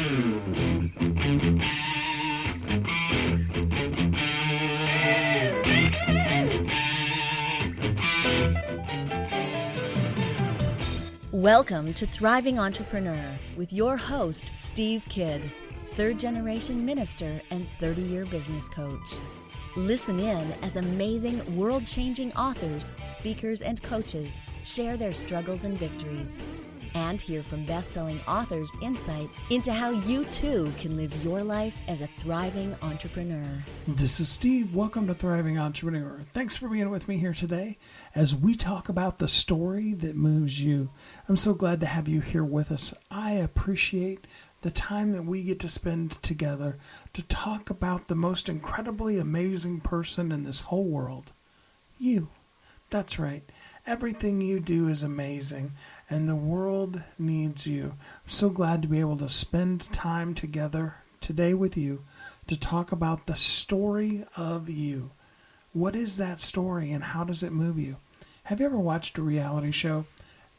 Welcome to Thriving Entrepreneur with your host, Steve Kidd, third-generation minister and 30-year business coach. Listen in as amazing, world-changing authors, speakers, and coaches share their struggles and victories. And hear from best-selling authors insight into how you too can live your life as a thriving entrepreneur. This is Steve. Welcome to Thriving Entrepreneur. Thanks for being with me here today as we talk about the story that moves you. I'm so glad to have you here with us. I appreciate the time that we get to spend together to talk about the most incredibly amazing person in this whole world. You. That's right. Everything you do is amazing, and the world needs you. I'm so glad to be able to spend time together today with you to talk about the story of you. What is that story, and how does it move you? Have you ever watched a reality show?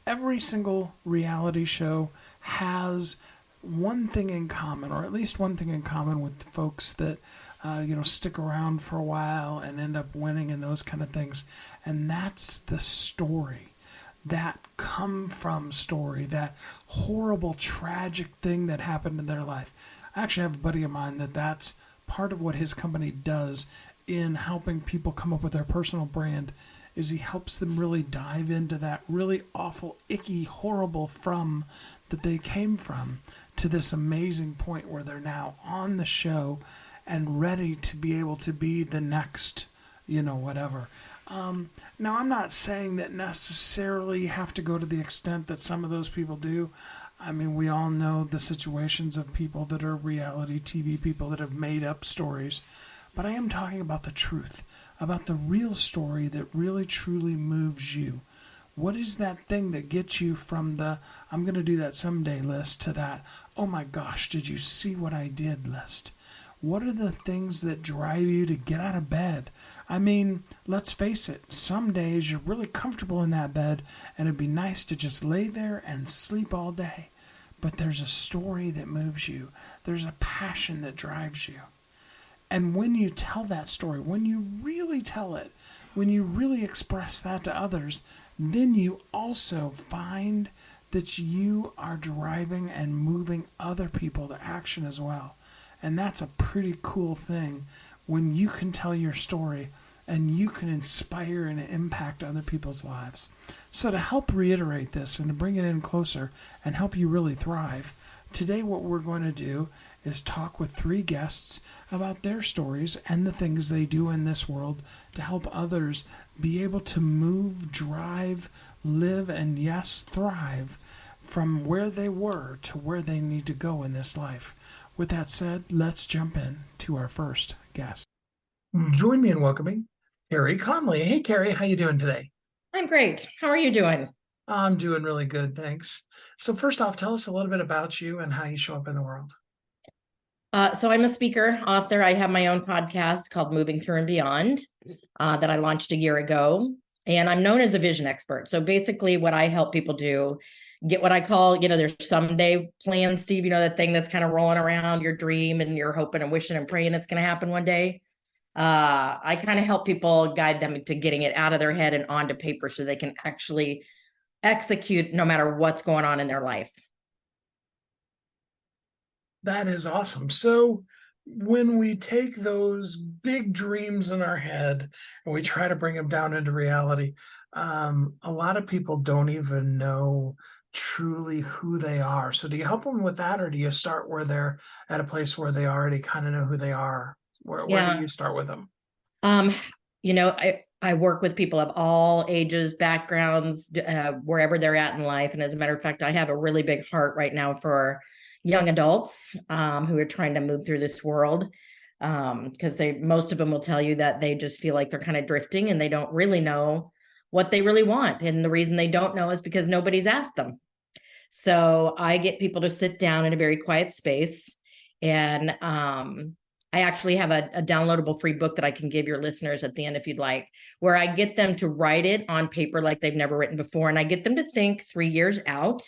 Every single reality show has one thing in common, or at least one thing in common with the folks that stick around for a while and end up winning and those kind of things. And that's the story, that come from story, that horrible, tragic thing that happened in their life. I actually have a buddy of mine that's part of what his company does in helping people come up with their personal brand is he helps them really dive into that really awful, icky, horrible from that they came from to this amazing point where they're now on the show and ready to be able to be the next, whatever. Now, I'm not saying that necessarily you have to go to the extent that some of those people do. I mean, we all know the situations of people that are reality TV people that have made up stories. But I am talking about the truth, about the real story that really, truly moves you. What is that thing that gets you from the, I'm going to do that someday list to that, oh my gosh, did you see what I did list? What are the things that drive you to get out of bed? I mean, let's face it, some days you're really comfortable in that bed and it'd be nice to just lay there and sleep all day. But there's a story that moves you. There's a passion that drives you. And when you tell that story, when you really tell it, when you really express that to others, then you also find that you are driving and moving other people to action as well. And that's a pretty cool thing when you can tell your story and you can inspire and impact other people's lives. So to help reiterate this and to bring it in closer and help you really thrive, today what we're going to do is talk with 3 guests about their stories and the things they do in this world to help others be able to move, drive, live, and yes, thrive from where they were to where they need to go in this life. With that said, let's jump in to our first guest. Join me in welcoming Carey Conley. Hey, Carey, how you doing today? I'm great. How are you doing? I'm doing really good, thanks. So first off, tell us a little bit about you and how you show up in the world. So I'm a speaker, author. I have my own podcast called Moving Through and Beyond that I launched a year ago. And I'm known as a vision expert. So basically what I help people do, get what I call, their someday plan, Steve, that thing that's kind of rolling around your dream and you're hoping and wishing and praying it's going to happen one day. I kind of help people, guide them to getting it out of their head and onto paper so they can actually execute no matter what's going on in their life. That is awesome. So when we take those big dreams in our head and we try to bring them down into reality, a lot of people don't even know truly who they are. So do you help them with that, or do you start where they're at a place where they already kind of know who they are? Where do you start with them? I work with people of all ages, backgrounds, wherever they're at in life. And as a matter of fact, I have a really big heart right now for young adults who are trying to move through this world, because most of them will tell you that they just feel like they're kind of drifting and they don't really know what they really want. And the reason they don't know is because nobody's asked them. So I get people to sit down in a very quiet space. And I actually have a downloadable free book that I can give your listeners at the end if you'd like, where I get them to write it on paper like they've never written before. And I get them to think 3 years out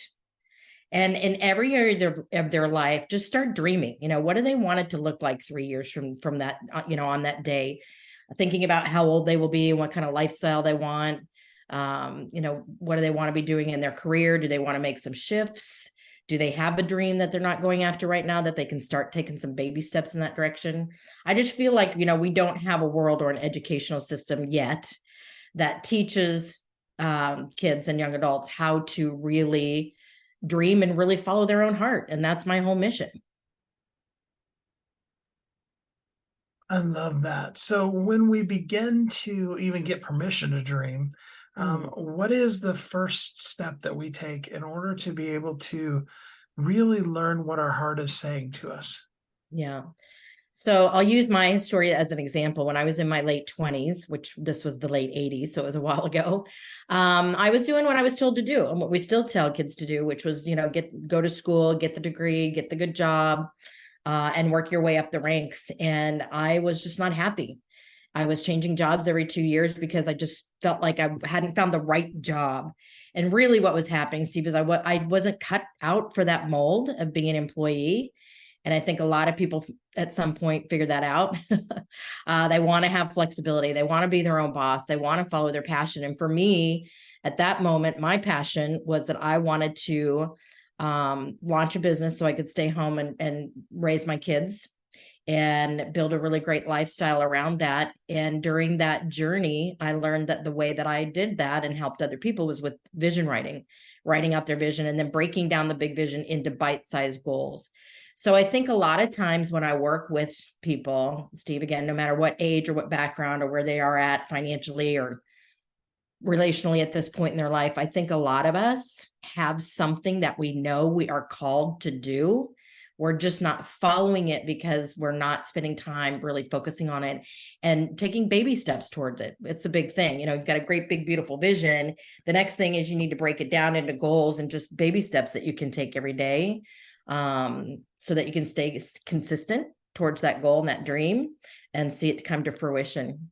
And in every area of their life, just start dreaming. What do they want it to look like 3 years from that, on that day? Thinking about how old they will be and what kind of lifestyle they want. What do they want to be doing in their career? Do they want to make some shifts? Do they have a dream that they're not going after right now that they can start taking some baby steps in that direction? I just feel like, we don't have a world or an educational system yet that teaches kids and young adults how to really dream and really follow their own heart. And that's my whole mission. I love that. So when we begin to even get permission to dream, what is the first step that we take in order to be able to really learn what our heart is saying to us? Yeah. So I'll use my story as an example. When I was in my late 20s, which this was the late 80s, so it was a while ago, I was doing what I was told to do and what we still tell kids to do, which was, go to school, get the degree, get the good job, and work your way up the ranks. And I was just not happy. I was changing jobs every 2 years because I just felt like I hadn't found the right job. And really what was happening, Steve, is I wasn't cut out for that mold of being an employee. And I think a lot of people at some point figure that out. They want to have flexibility. They want to be their own boss. They want to follow their passion. And for me, at that moment, my passion was that I wanted to launch a business so I could stay home and raise my kids and build a really great lifestyle around that. And during that journey, I learned that the way that I did that and helped other people was with vision writing out their vision, and then breaking down the big vision into bite-sized goals. So I think a lot of times when I work with people, Steve, again, no matter what age or what background or where they are at financially or relationally at this point in their life, I think a lot of us have something that we know we are called to do. We're just not following it because we're not spending time really focusing on it and taking baby steps towards it. It's a big thing. You've got a great, big, beautiful vision. The next thing is you need to break it down into goals and just baby steps that you can take every day, so that you can stay consistent towards that goal and that dream and see it come to fruition.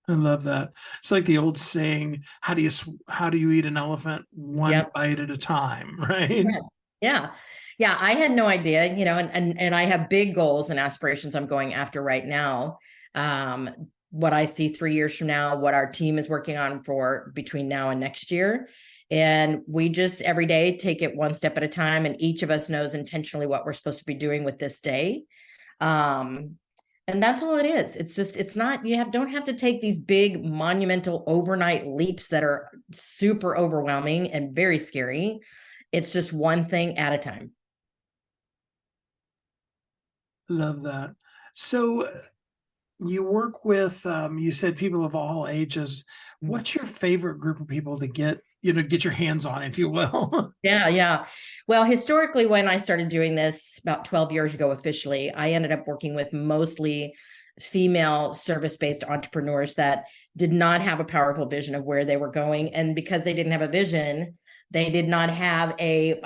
I love that. It's like the old saying, how do you eat an elephant? One bite at a time, right? Yeah. Yeah. I had no idea, and I have big goals and aspirations I'm going after right now. What I see 3 years from now, what our team is working on for between now and next year. And we just every day take it one step at a time. And each of us knows intentionally what we're supposed to be doing with this day. And that's all it is. It's not, don't have to take these big monumental overnight leaps that are super overwhelming and very scary. It's just one thing at a time. Love that. So you work with, you said people of all ages. What's your favorite group of people to get your hands on, if you will? Yeah. Well, historically, when I started doing this about 12 years ago, officially, I ended up working with mostly female service-based entrepreneurs that did not have a powerful vision of where they were going. And because they didn't have a vision, they did not have a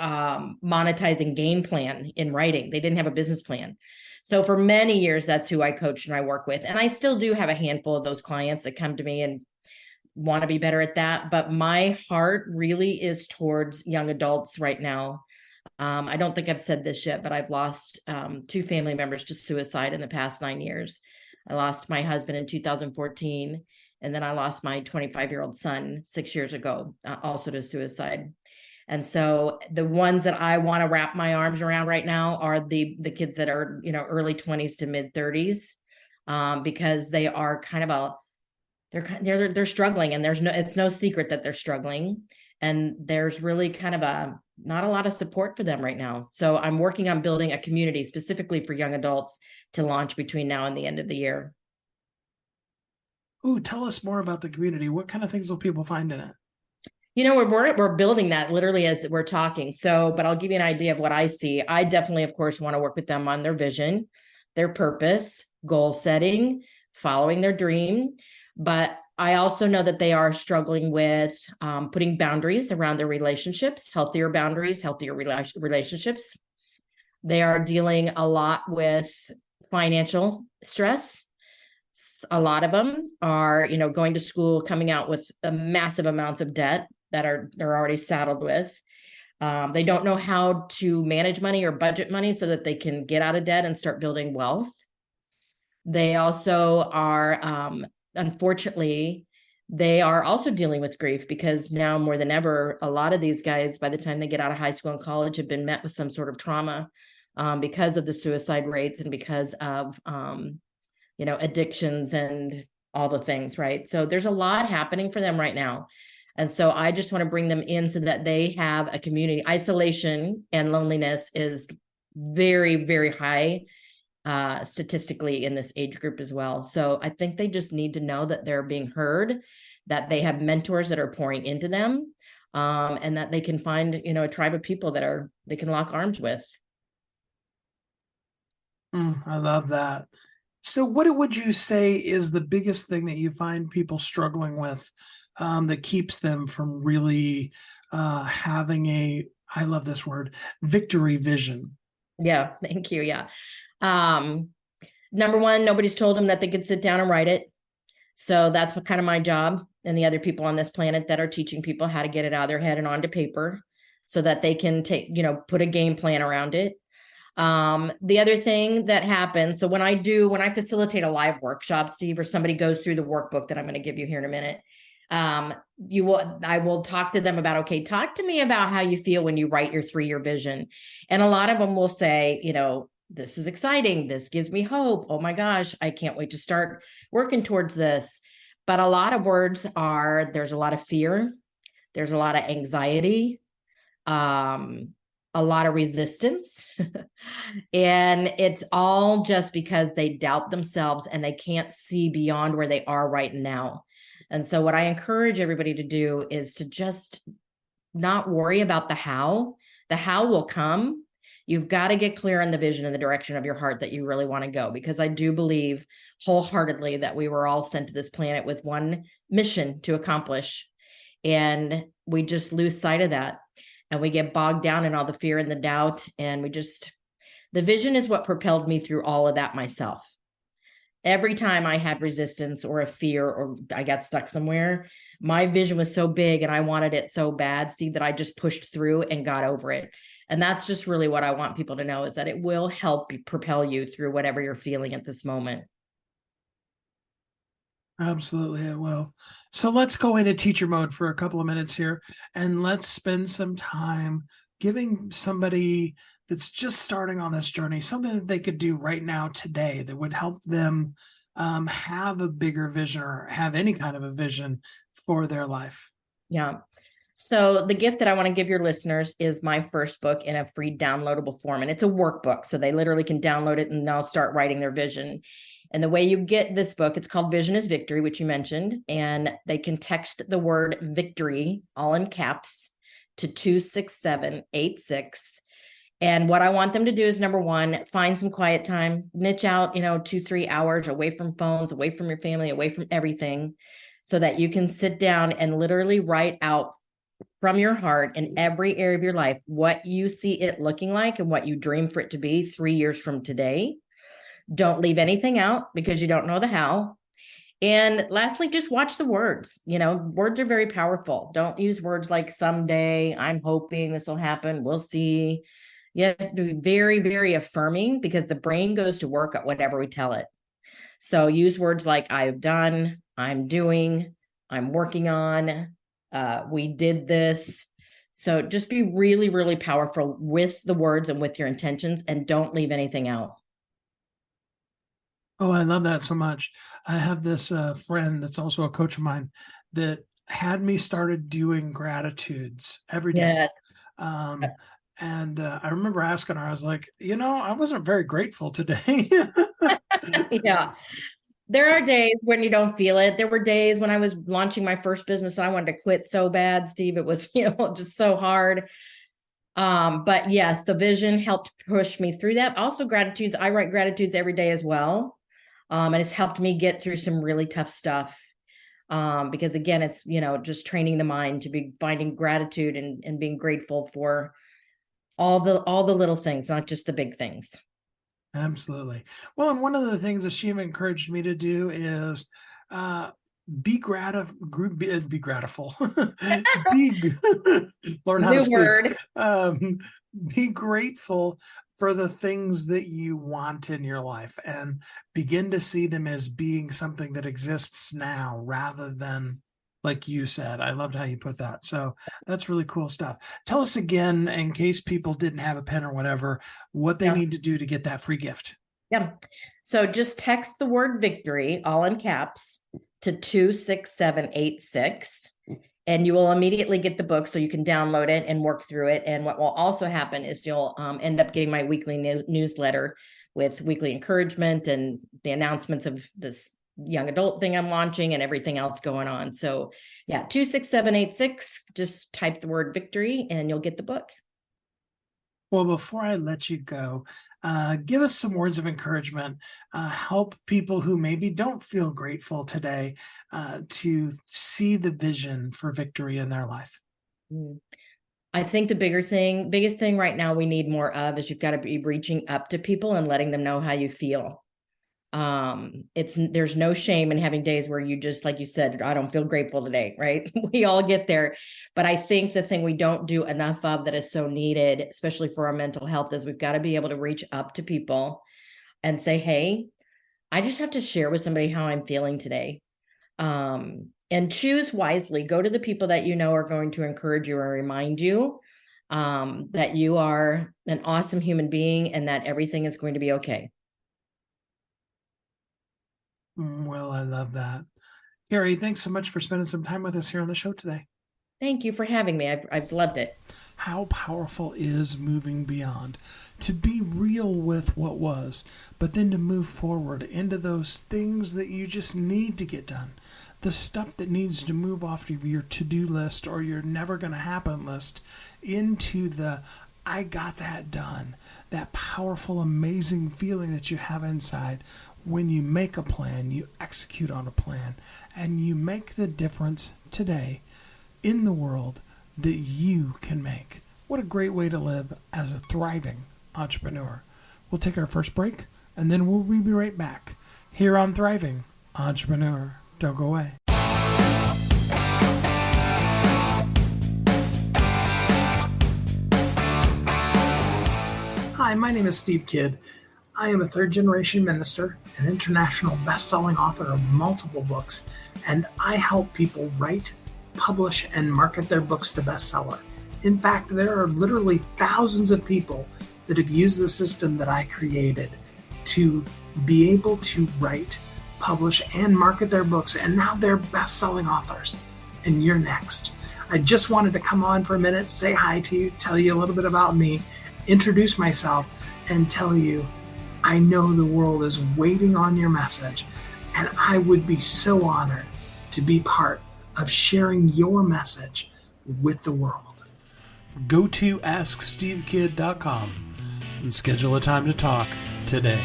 monetizing game plan in writing. They didn't have a business plan. So for many years, that's who I coach and I work with. And I still do have a handful of those clients that come to me and want to be better at that. But my heart really is towards young adults right now. I don't think I've said this yet, but I've lost 2 family members to suicide in the past 9 years. I lost my husband in 2014, and then I lost my 25-year-old son 6 years ago, also to suicide. And so the ones that I want to wrap my arms around right now are the kids that are, early 20s to mid 30s, because they are kind of they're struggling, and it's no secret that they're struggling, and there's really kind of not a lot of support for them right now. So I'm working on building a community specifically for young adults to launch between now and the end of the year. Ooh, tell us more about the community. What kind of things will people find in it? We're building that literally as we're talking. So, but I'll give you an idea of what I see. I definitely, of course, want to work with them on their vision, their purpose, goal setting, following their dream. But I also know that they are struggling with putting boundaries around their relationships, healthier boundaries, healthier relationships. They are dealing a lot with financial stress. A lot of them are, going to school, coming out with massive amounts of debt that they're already saddled with. They don't know how to manage money or budget money so that they can get out of debt and start building wealth. They also are, unfortunately, they are also dealing with grief, because now more than ever, a lot of these guys, by the time they get out of high school and college, have been met with some sort of trauma, because of the suicide rates and because of, addictions and all the things, right? So there's a lot happening for them right now. And so I just want to bring them in so that they have a community. Isolation and loneliness is very, very high, statistically, in this age group as well. So I think they just need to know that they're being heard, that they have mentors that are pouring into them, and that they can find, a tribe of people that they can lock arms with. I love that. So what would you say is the biggest thing that you find people struggling with, that keeps them from really having I love this word, victory vision? Yeah, thank you. Yeah. Number one, nobody's told them that they could sit down and write it. So that's what kind of my job, and the other people on this planet that are teaching people how to get it out of their head and onto paper so that they can put a game plan around it. The other thing that happens, so when I facilitate a live workshop, Steve, or somebody goes through the workbook that I'm going to give you here in a minute, I will talk to them about, okay, talk to me about how you feel when you write your 3-year vision. And a lot of them will say, this is exciting. This gives me hope. Oh my gosh, I can't wait to start working towards this. But a lot of words there's a lot of fear. There's a lot of anxiety, a lot of resistance. And it's all just because they doubt themselves and they can't see beyond where they are right now. And so what I encourage everybody to do is to just not worry about the how. The how will come. You've got to get clear on the vision and the direction of your heart that you really want to go, because I do believe wholeheartedly that we were all sent to this planet with one mission to accomplish. And we just lose sight of that. And we get bogged down in all the fear and the doubt. And the vision is what propelled me through all of that myself. Every time I had resistance or a fear or I got stuck somewhere, my vision was so big and I wanted it so bad, Steve, that I just pushed through and got over it. And that's just really what I want people to know, is that it will help propel you through whatever you're feeling at this moment. Absolutely, it will. So let's go into teacher mode for a couple of minutes here, and let's spend some time giving somebody that's just starting on this journey something that they could do right now today that would help them have a bigger vision or have any kind of a vision for their life. Yeah. So the gift that I want to give your listeners is my first book in a free downloadable form. And it's a workbook. So they literally can download it and now start writing their vision. And the way you get this book, it's called Vision is Victory, which you mentioned. And they can text the word victory, all in caps, to 26786. And what I want them to do is, number one, find some quiet time, niche out, 2-3 hours away from phones, away from your family, away from everything, so that you can sit down and literally write out from your heart in every area of your life what you see it looking like and what you dream for it to be 3 years from today. Don't leave anything out because you don't know the how. And lastly, just watch the words. Words are very powerful. Don't use words like someday, I'm hoping this will happen, we'll see. You have to be very, very affirming, because the brain goes to work at whatever we tell it. So use words like I've done, I'm doing, I'm working on, we did this. So just be really, really powerful with the words and with your intentions, and don't leave anything out. Oh, I love that so much. I have this friend that's also a coach of mine that had me started doing gratitudes every day. Yes. And I remember asking her, I was like, I wasn't very grateful today. Yeah. There are days when you don't feel it. There were days when I was launching my first business and I wanted to quit so bad, Steve. It was, just so hard. But yes, the vision helped push me through that. Also, gratitudes. I write gratitudes every day as well. And it's helped me get through some really tough stuff. Because again, it's, just training the mind to be finding gratitude and being grateful for all the little things, not just the big things. Absolutely. Well, and one of the things that she encouraged me to do is be be grateful. be learn how to New speak. word. Be grateful for the things that you want in your life and begin to see them as being something that exists now rather than, like you said. I loved how you put that. So that's really cool stuff. Tell us again, in case people didn't have a pen or whatever, what they Yeah. need to do to get that free gift. Yeah. So just text the word victory, all in caps, to 26786, and you will immediately get the book so you can download it and work through it. And what will also happen is you'll end up getting my weekly newsletter with weekly encouragement and the announcements of this young adult thing I'm launching and everything else going on. So yeah, 26786, just type the word victory and you'll get the book. Well, before I let you go, give us some words of encouragement. Help people who maybe don't feel grateful today to see the vision for victory in their life. I think the biggest thing right now we need more of is you've got to be reaching up to people and letting them know how you feel. There's no shame in having days where you just, like you said, I don't feel grateful today, right? We all get there. But I think the thing we don't do enough of that is so needed, especially for our mental health, is we've got to be able to reach up to people and say, hey, I just have to share with somebody how I'm feeling today. And choose wisely. Go to the people that you know are going to encourage you and remind you that you are an awesome human being and that everything is going to be okay. Well, I love that. Carey, thanks so much for spending some time with us here on the show today. Thank you for having me. I've loved it. How powerful is moving beyond, to be real with what was, but then to move forward into those things that you just need to get done. The stuff that needs to move off of your to-do list or your never going to happen list into the I got that done. That powerful, amazing feeling that you have inside when you make a plan, you execute on a plan, and you make the difference today in the world that you can make. What a great way to live as a thriving entrepreneur. We'll take our first break, and then we'll be right back here on Thriving Entrepreneur. Don't go away. Hi, my name is Steve Kidd. I am a third-generation minister, an international best-selling author of multiple books, and I help people write, publish, and market their books to bestseller. In fact, there are literally thousands of people that have used the system that I created to be able to write, publish, and market their books, and now they're best-selling authors. And you're next. I just wanted to come on for a minute, say hi to you, tell you a little bit about me, introduce myself, and tell you I know the world is waiting on your message, and I would be so honored to be part of sharing your message with the world. Go to AskSteveKidd.com and schedule a time to talk today.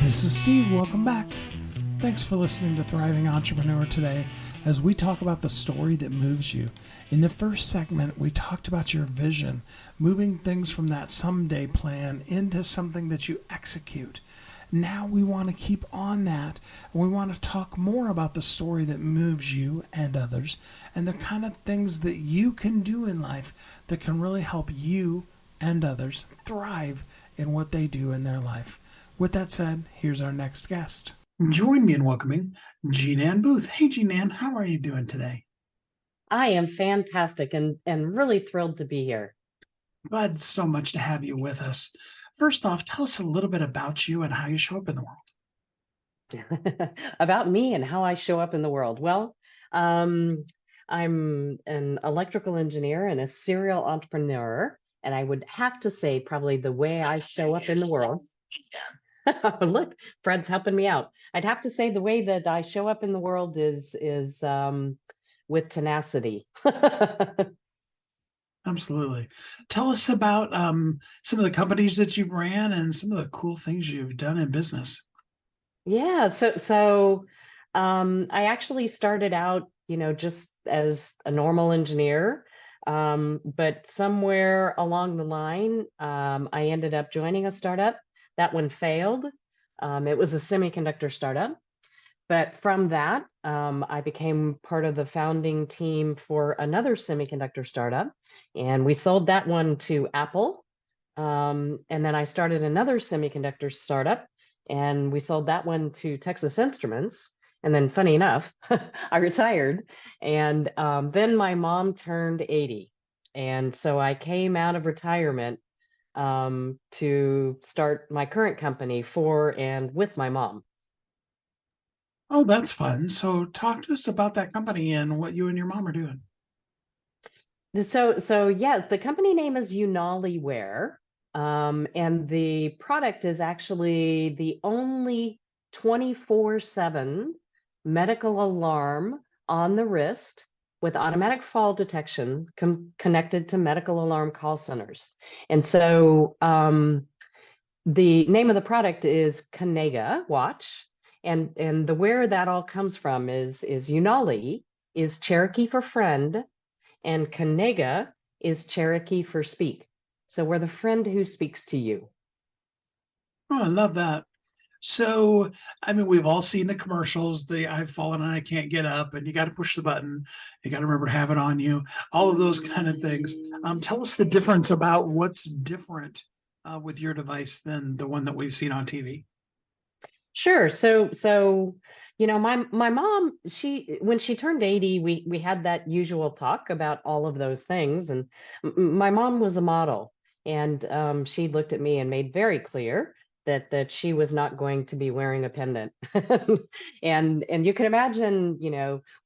This is Steve. Welcome back. Thanks for listening to Thriving Entrepreneur today as we talk about the story that moves you. In the first segment, we talked about your vision, moving things from that someday plan into something that you execute. Now we want to keep on that, and we want to talk more about the story that moves you and others, and the kind of things that you can do in life that can really help you and others thrive in what they do in their life. With that said, here's our next guest. Join me in welcoming Jean Ann Booth. Hey, Jean Ann, how are you doing today? I am fantastic and really thrilled to be here. Glad so much to have you with us. First off, tell us a little bit about you and how you show up in the world. About me and how I show up in the world. Well, I'm an electrical engineer and a serial entrepreneur, and I would have to say probably the way I show up in the world. Look, Fred's helping me out. I'd have to say the way that I show up in the world is with tenacity. Absolutely. Tell us about some of the companies that you've ran and some of the cool things you've done in business. Yeah, so I actually started out just as a normal engineer. But somewhere along the line, I ended up joining a startup. That one failed. It was a semiconductor startup. But from that, I became part of the founding team for another semiconductor startup, and we sold that one to Apple. And then I started another semiconductor startup, and we sold that one to Texas Instruments. And then, funny enough, I retired, and then my mom turned 80, and so I came out of retirement to start my current company for and with my mom. Oh, that's fun. So talk to us about that company and what you and your mom are doing. So yeah, the company name is Unaliware, and the product is actually the only 24/7 medical alarm on the wrist with automatic fall detection connected to medical alarm call centers. And so the name of the product is Kanega Watch, and the where that all comes from is Unali is Cherokee for friend, and Kanega is Cherokee for speak. So we're the friend who speaks to you. Oh, I love that. So, I mean, we've all seen the commercials, the I've fallen and I can't get up, and you got to push the button. You got to remember to have it on you, all of those kind of things. Tell us the difference about what's different with your device than the one that we've seen on TV. Sure. So my mom, when she turned 80, we had that usual talk about all of those things. And my mom was a model, and she looked at me and made very clear that she was not going to be wearing a pendant. And you can imagine,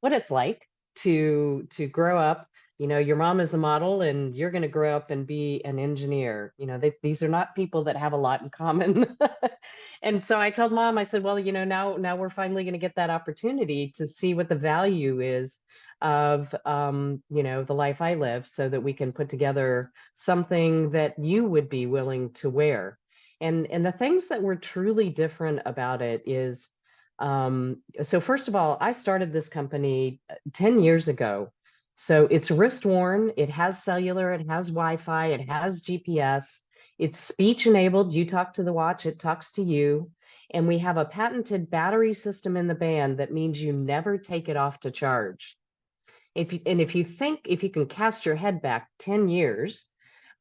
what it's like to grow up. Your mom is a model, and you're going to grow up and be an engineer. These are not people that have a lot in common. And so I told mom, I said, well, now we're finally going to get that opportunity to see what the value is of, the life I live, so that we can put together something that you would be willing to wear. And the things that were truly different about it is, so first of all, I started this company 10 years ago. So it's wrist worn, it has cellular, it has Wi-Fi, it has GPS. It's speech enabled. You talk to the watch, it talks to you. And we have a patented battery system in the band that means you never take it off to charge. If you can cast your head back 10 years,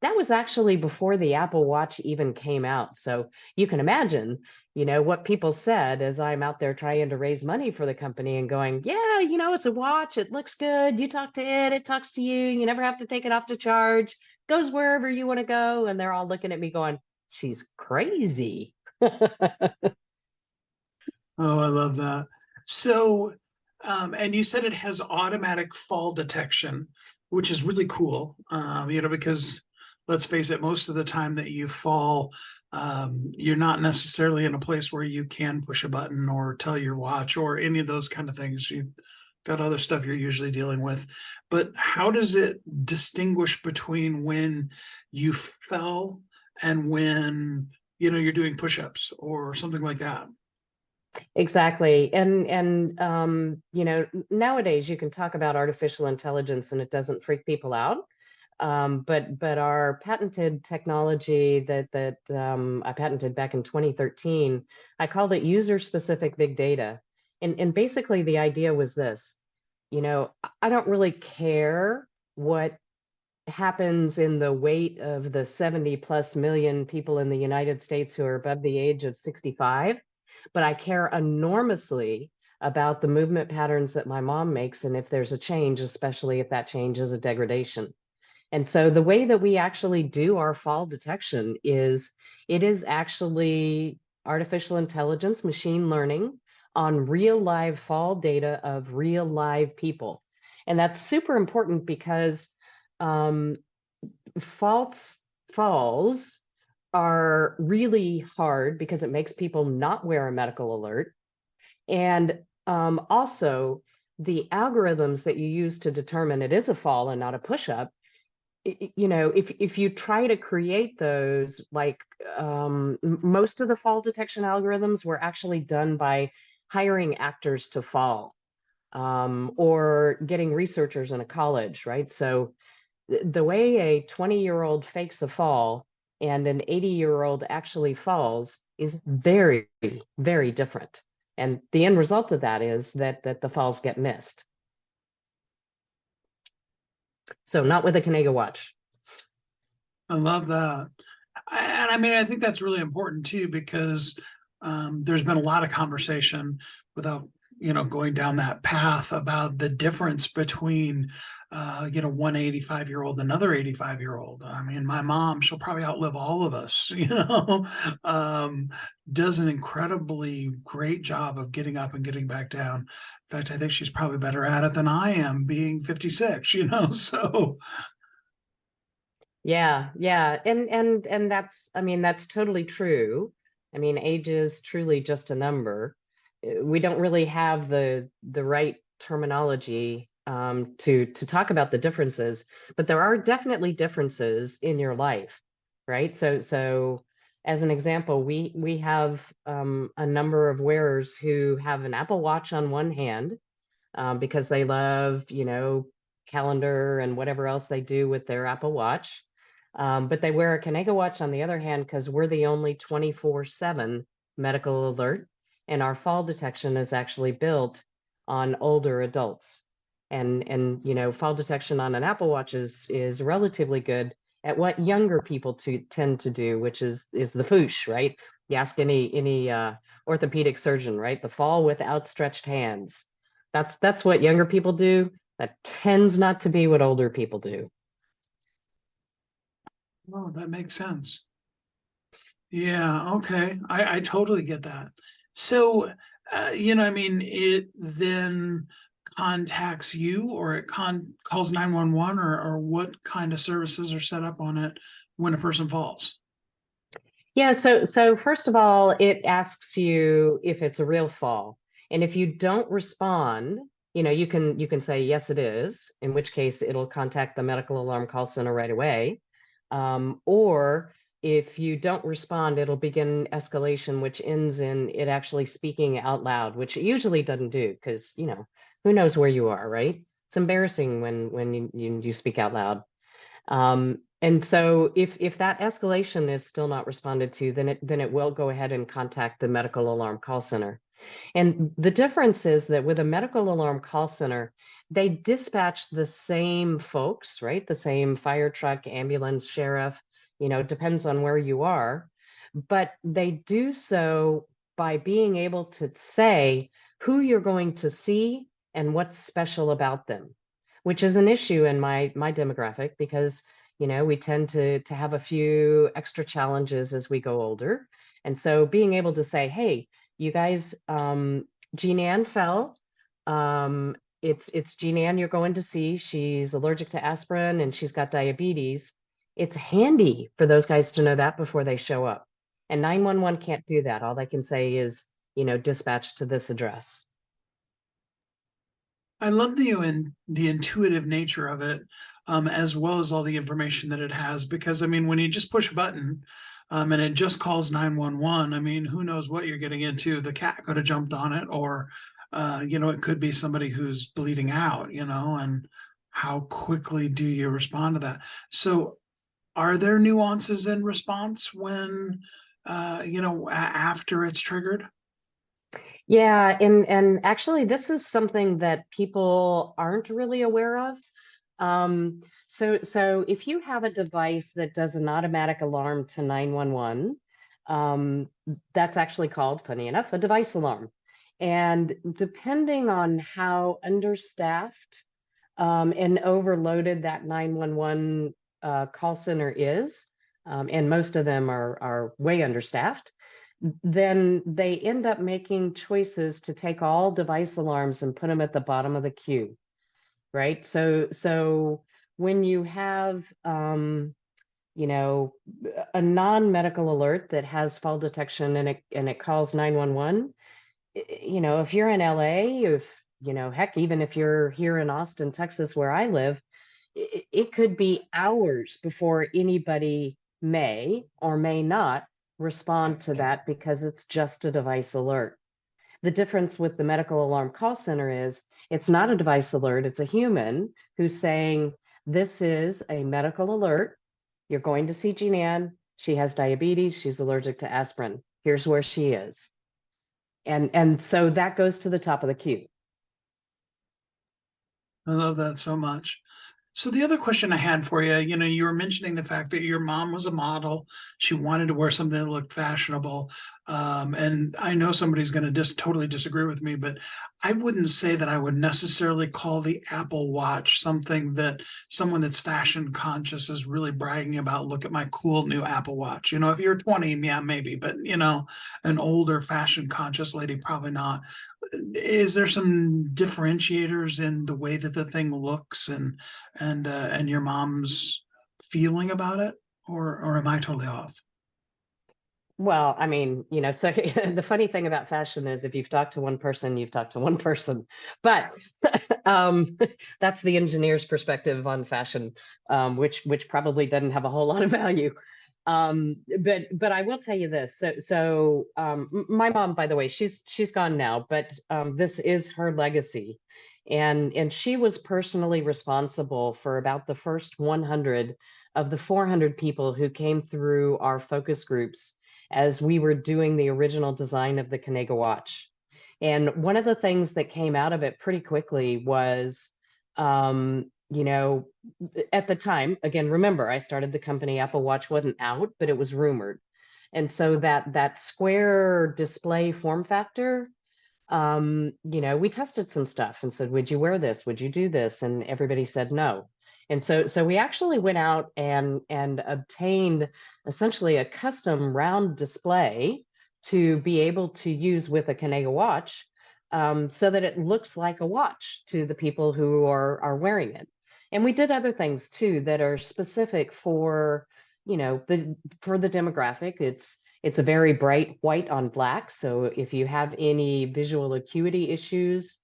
that was actually before the Apple Watch even came out. So you can imagine, what people said as I'm out there trying to raise money for the company and going, yeah, it's a watch. It looks good. You talk to it. It talks to you. You never have to take it off to charge. Goes wherever you want to go. And they're all looking at me going, she's crazy. Oh, I love that. So, and you said it has automatic fall detection, which is really cool. Because let's face it, most of the time that you fall, you're not necessarily in a place where you can push a button or tell your watch or any of those kind of things. You've got other stuff you're usually dealing with. But how does it distinguish between when you fell and when, you're doing push-ups or something like that? Exactly. And nowadays you can talk about artificial intelligence and it doesn't freak people out. But our patented technology that I patented back in 2013, I called it user-specific big data. And basically the idea was this, I don't really care what happens in the weight of the 70 plus million people in the United States who are above the age of 65, but I care enormously about the movement patterns that my mom makes, and if there's a change, especially if that change is a degradation. And so the way that we actually do our fall detection is it is actually artificial intelligence, machine learning on real live fall data of real live people. And that's super important because um, falls are really hard because it makes people not wear a medical alert. And also, the algorithms that you use to determine it is a fall and not a push-up, if you try to create those, like most of the fall detection algorithms were actually done by hiring actors to fall. or getting researchers in a college, right? So the way a 20-year-old fakes a fall and an 80-year-old actually falls is very, very different. And the end result of that is that the falls get missed. So not with a Kanega watch. I love that. And I mean, I think that's really important too, because there's been a lot of conversation without, going down that path about the difference between, one 85-year-old, another 85-year-old. I mean, my mom, she'll probably outlive all of us, does an incredibly great job of getting up and getting back down. In fact, I think she's probably better at it than I am, being 56, so. Yeah, yeah. And that's, I mean, that's totally true. I mean, age is truly just a number. We don't really have the right terminology to talk about the differences, but there are definitely differences in your life, right? So as an example, we have a number of wearers who have an Apple Watch on one hand because they love, calendar and whatever else they do with their Apple Watch. But they wear a Kanega watch on the other hand because we're the only 24/7 medical alert, and our fall detection is actually built on older adults. And fall detection on an Apple Watch is relatively good at what younger people tend to do, which is the poosh, right? You ask any orthopedic surgeon, right? The fall with outstretched hands. That's what younger people do. That tends not to be what older people do. Oh, that makes sense. Yeah, okay. I totally get that. So, I mean, it then contacts you, or it calls 911, or what kind of services are set up on it when a person falls? Yeah, so first of all, it asks you if it's a real fall. And if you don't respond, you can say yes, it is, in which case it'll contact the medical alarm call center right away. Or if you don't respond, it'll begin escalation, which ends in it actually speaking out loud, which it usually doesn't do because, who knows where you are, right? It's embarrassing when you speak out loud. And so if that escalation is still not responded to, then it will go ahead and contact the medical alarm call center. And the difference is that with a medical alarm call center, they dispatch the same folks, right? The same fire truck, ambulance, sheriff, it depends on where you are, but they do so by being able to say who you're going to see and what's special about them, which is an issue in my demographic because we tend to have a few extra challenges as we go older. And so being able to say, hey, you guys, Jean Ann fell. It's Jean Ann you're going to see. She's allergic to aspirin and she's got diabetes. It's handy for those guys to know that before they show up. And 911 can't do that. All they can say is, dispatch to this address. I love the intuitive nature of it, as well as all the information that it has. Because I mean, when you just push a button, and it just calls 911, I mean, who knows what you're getting into? The cat could have jumped on it, or it could be somebody who's bleeding out, and how quickly do you respond to that? So, are there nuances in response when, after it's triggered? Yeah, and actually this is something that people aren't really aware of. So if you have a device that does an automatic alarm to 911, that's actually called, funny enough, a device alarm. And depending on how understaffed and overloaded that 911 call center is, and most of them are way understaffed, then they end up making choices to take all device alarms and put them at the bottom of the queue, right? So when you have a non-medical alert that has fall detection and it calls 911, if you're in LA, heck, even if you're here in Austin, Texas, where I live, it could be hours before anybody may or may not respond to that because it's just a device alert. The difference with the medical alarm call center is it's not a device alert, it's a human who's saying, this is a medical alert. You're going to see Jean Ann. She has diabetes. She's allergic to aspirin. Here's where she is. And so that goes to the top of the queue. I love that so much. So the other question I had for you, you were mentioning the fact that your mom was a model. She wanted to wear something that looked fashionable. And I know somebody's going to just totally disagree with me, but I wouldn't say that I would necessarily call the Apple Watch something that someone that's fashion conscious is really bragging about. Look at my cool new Apple Watch. If you're 20, yeah, maybe, but an older fashion conscious lady, probably not. Is there some differentiators in the way that the thing looks and your mom's feeling about it, or am I totally off? Well, I mean, so the funny thing about fashion is if you've talked to one person, you've talked to one person. But that's the engineer's perspective on fashion, which probably doesn't have a whole lot of value. But I will tell you this. So my mom, by the way, she's gone now, but this is her legacy. And she was personally responsible for about the first 100 of the 400 people who came through our focus groups as we were doing the original design of the Kanega watch. And one of the things that came out of it pretty quickly was, at the time, again, remember, I started the company, Apple Watch wasn't out, but it was rumored. And so that square display form factor, we tested some stuff and said, would you wear this? Would you do this? And everybody said no. And so we actually went out and obtained essentially a custom round display to be able to use with a Kanega watch, so that it looks like a watch to the people who are wearing it. And we did other things too that are specific for, for the demographic. It's a very bright white on black. So if you have any visual acuity issues,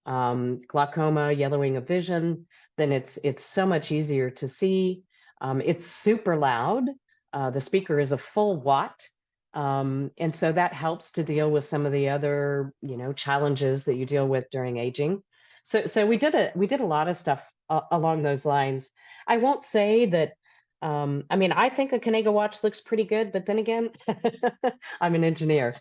glaucoma, yellowing of vision, then it's so much easier to see. It's super loud. The speaker is a full watt. And so that helps to deal with some of the other, challenges that you deal with during aging. So we did a lot of stuff along those lines. I won't say that. I think a Kanega watch looks pretty good, but then again, I'm an engineer.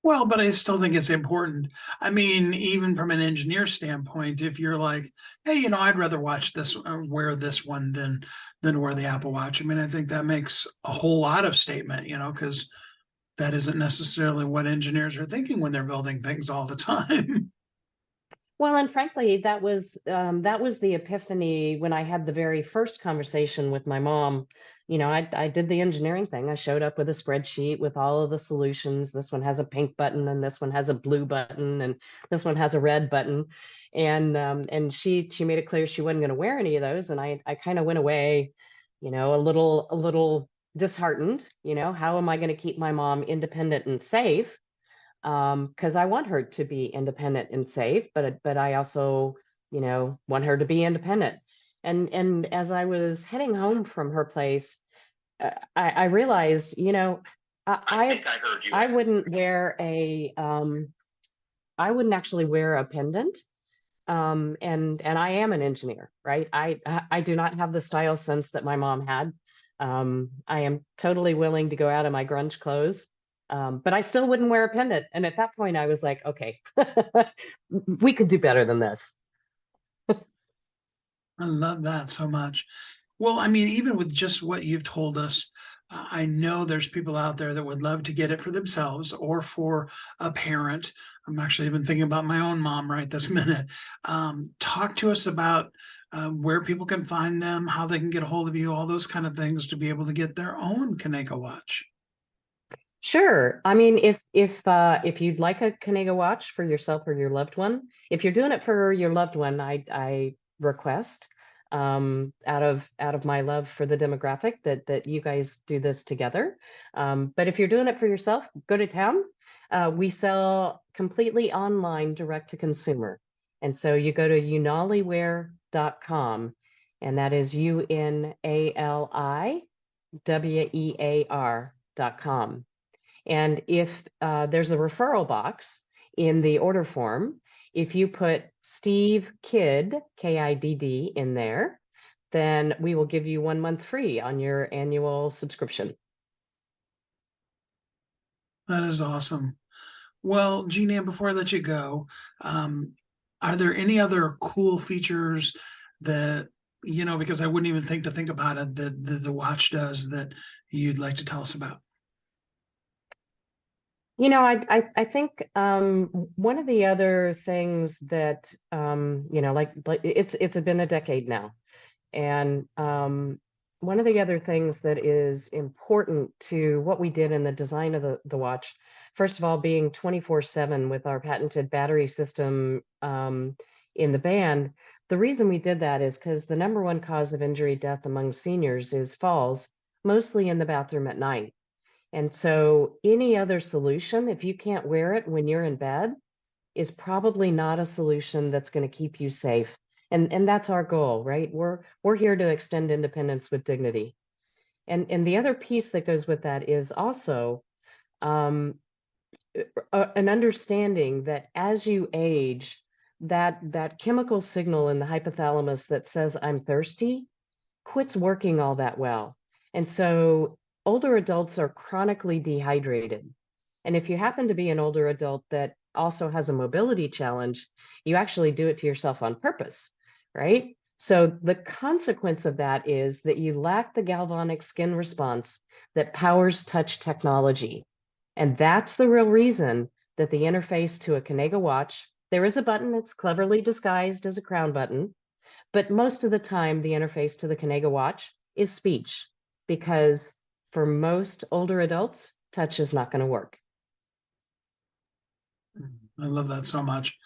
Well, but I still think it's important. I mean, even from an engineer standpoint, if you're like, hey, I'd rather watch this, wear this one than wear the Apple Watch. I mean, I think that makes a whole lot of statement, because that isn't necessarily what engineers are thinking when they're building things all the time. Well, and frankly, that was the epiphany when I had the very first conversation with my mom. I did the engineering thing. I showed up with a spreadsheet with all of the solutions. This one has a pink button, and this one has a blue button, and this one has a red button. And she made it clear she wasn't going to wear any of those. And I kind of went away, a little disheartened. How am I going to keep my mom independent and safe? Because I want her to be independent and safe, but I also, want her to be independent. And as I was heading home from her place, I realized, I wouldn't wear I wouldn't actually wear a pendant. And I am an engineer, right? I do not have the style sense that my mom had. I am totally willing to go out in my grunge clothes. But I still wouldn't wear a pendant. And at that point, I was like, okay, we could do better than this. I love that so much. Well, I mean, even with just what you've told us, I know there's people out there that would love to get it for themselves or for a parent. I'm actually even thinking about my own mom right this minute. Talk to us about where people can find them, how they can get a hold of you, all those kind of things to be able to get their own Kanega watch. Sure. I mean, if you'd like a Kanega watch for yourself or your loved one, if you're doing it for your loved one, I request, out of my love for the demographic, that you guys do this together. But if you're doing it for yourself, go to town. We sell completely online, direct to consumer. And so you go to unaliwear.com, and that is UNALIWEAR.com. And if there's a referral box in the order form, if you put Steve Kidd, Kidd in there, then we will give you 1 month free on your annual subscription. That is awesome. Well, Jean Ann, before I let you go, are there any other cool features that, because I wouldn't even think about it, that the watch does that you'd like to tell us about? I think one of the other things that like it's been a decade now, and one of the other things that is important to what we did in the design of the watch, first of all, being 24/7 with our patented battery system in the band. The reason we did that is because the number one cause of injury death among seniors is falls, mostly in the bathroom at night. And so any other solution, if you can't wear it when you're in bed, is probably not a solution that's going to keep you safe. And that's our goal, right? We're here to extend independence with dignity. And the other piece that goes with that is also an understanding that as you age, that chemical signal in the hypothalamus that says I'm thirsty quits working all that well. And so older adults are chronically dehydrated. And if you happen to be an older adult that also has a mobility challenge, you actually do it to yourself on purpose, right? So the consequence of that is that you lack the galvanic skin response that powers touch technology. And that's the real reason that the interface to a Kanega watch, there is a button that's cleverly disguised as a crown button, but most of the time the interface to the Kanega watch is speech, because for most older adults, touch is not going to work. I love that so much.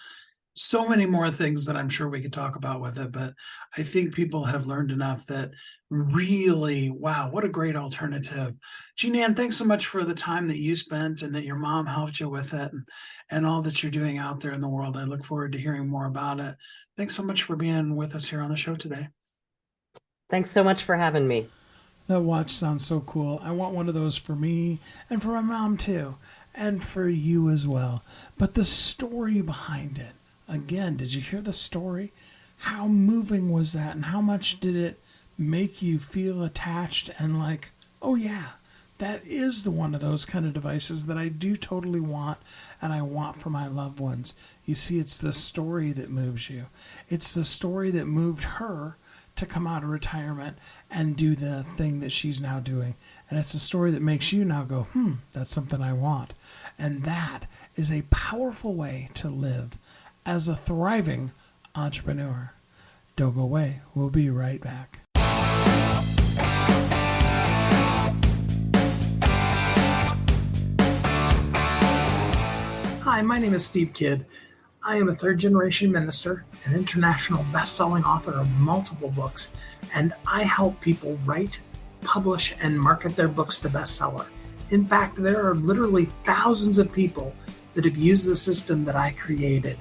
So many more things that I'm sure we could talk about with it, but I think people have learned enough that really, wow, what a great alternative. Jean Ann, thanks so much for the time that you spent and that your mom helped you with it, and all that you're doing out there in the world. I look forward to hearing more about it. Thanks so much for being with us here on the show today. Thanks so much for having me. That watch sounds so cool. I want one of those for me and for my mom too, and for you as well. But the story behind it, again, did you hear the story? How moving was that, and how much did it make you feel attached and like, oh yeah, that is the one of those kind of devices that I do totally want, and I want for my loved ones. You see, it's the story that moves you. It's the story that moved her to come out of retirement and do the thing that she's now doing. And it's a story that makes you now go, that's something I want. And that is a powerful way to live as a thriving entrepreneur. Don't go away. We'll be right back. Hi, my name is Steve Kidd. I am a third-generation minister, an international best-selling author of multiple books, and I help people write, publish, and market their books to bestseller. In fact, there are literally thousands of people that have used the system that I created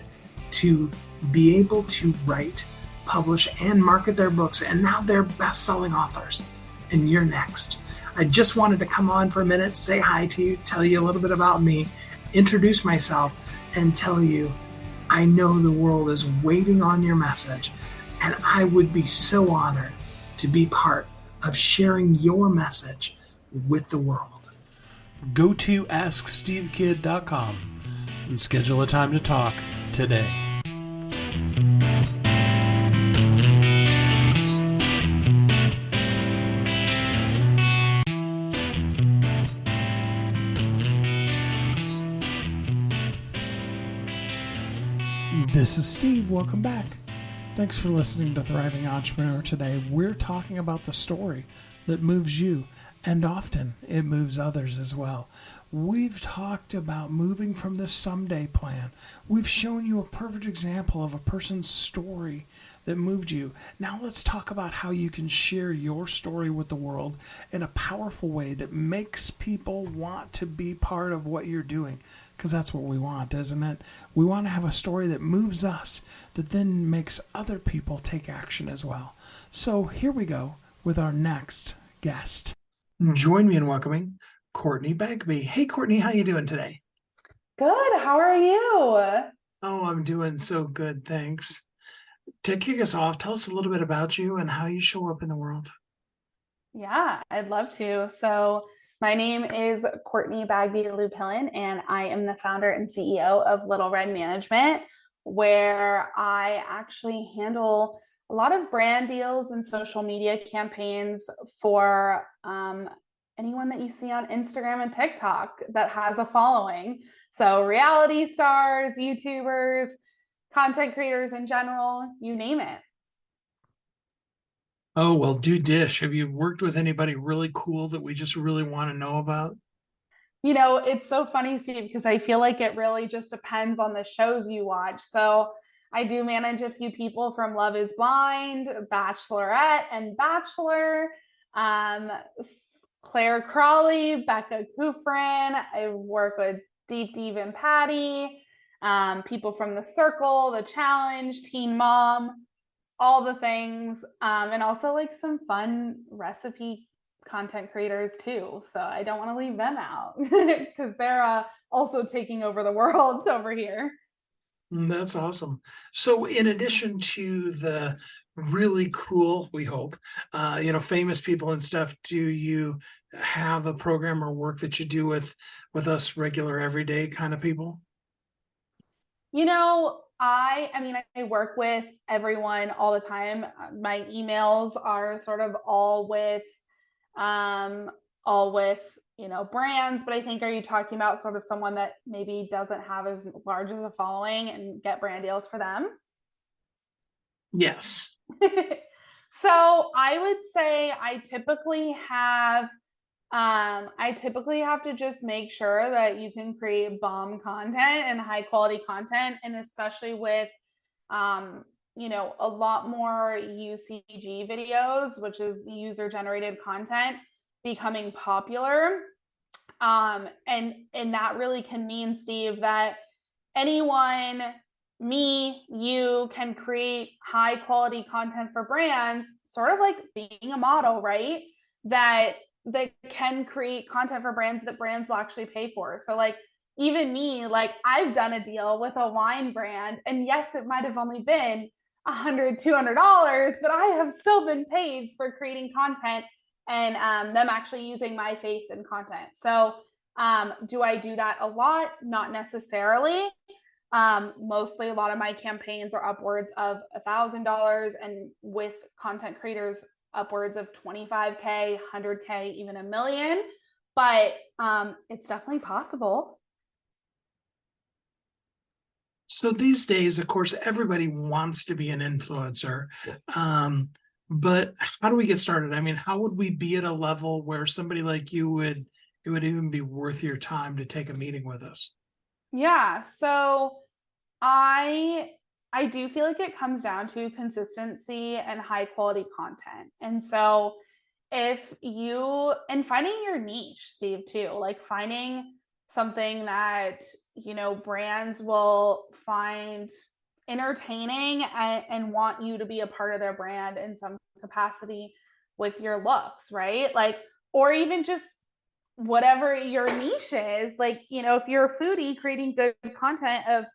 to be able to write, publish, and market their books, and now they're best-selling authors. And you're next. I just wanted to come on for a minute, say hi to you, tell you a little bit about me, introduce myself, and tell you I know the world is waiting on your message, and I would be so honored to be part of sharing your message with the world. Go to AskSteveKidd.com and schedule a time to talk today. This is Steve. Welcome back. Thanks for listening to Thriving Entrepreneur today. We're talking about the story that moves you, and often it moves others as well. We've talked about moving from the someday plan. We've shown you a perfect example of a person's story that moved you. Now let's talk about how you can share your story with the world in a powerful way that makes people want to be part of what you're doing. Because that's what we want, isn't it? We want to have a story that moves us, that then makes other people take action as well. So here we go with our next guest. Join me in welcoming Courtney Bagby. Hey, Courtney, how you doing today? Good. How are you? Oh, I'm doing so good, thanks. To kick us off, tell us a little bit about you and how you show up in the world. Yeah, I'd love to. So, my name is Courtney Bagby Lupillin, and I am the founder and CEO of Little Red Management, where I actually handle a lot of brand deals and social media campaigns for anyone that you see on Instagram and TikTok that has a following. So, reality stars, YouTubers, content creators in general, you name it. Oh, well, do dish. Have you worked with anybody really cool that we just really want to know about? It's so funny, Steve, because I feel like it really just depends on the shows you watch. So I do manage a few people from Love is Blind, Bachelorette and Bachelor, um, Claire Crawley, Becca Kufrin. I work with Deep Dive and Patty, people from The Circle, The Challenge, Teen Mom, all the things, and also like some fun recipe content creators too. So I don't want to leave them out because they're also taking over the world over here. That's awesome. So, in addition to the really cool, we hope, famous people and stuff, do you have a program or work that you do with us regular everyday kind of people? I work with everyone all the time. My emails are sort of all with brands, but I think, are you talking about sort of someone that maybe doesn't have as large as a following and get brand deals for them? Yes. So I would say I typically have to just make sure that you can create bomb content and high quality content, and especially with a lot more UCG videos, which is user generated content, becoming popular. And that really can mean, Steve, that anyone, me, you, can create high quality content for brands, sort of like being a model, right? That can create content for brands that brands will actually pay for. So like even me, like I've done a deal with a wine brand, and yes, it might have only been $100, $200, but I have still been paid for creating content and them actually using my face in content. So do I do that a lot? Not necessarily. Mostly a lot of my campaigns are upwards of $1,000, and with content creators upwards of 25K, 100K, even $1 million. But it's definitely possible. So these days, of course, everybody wants to be an influencer. But how do we get started? I mean, how would we be at a level where somebody like you it would even be worth your time to take a meeting with us? Yeah. So I do feel like it comes down to consistency and high quality content. And so and finding your niche, Steve, too, like finding something that, brands will find entertaining and want you to be a part of their brand in some capacity with your looks, right? Like, or even just whatever your niche is, like, if you're a foodie, creating good content of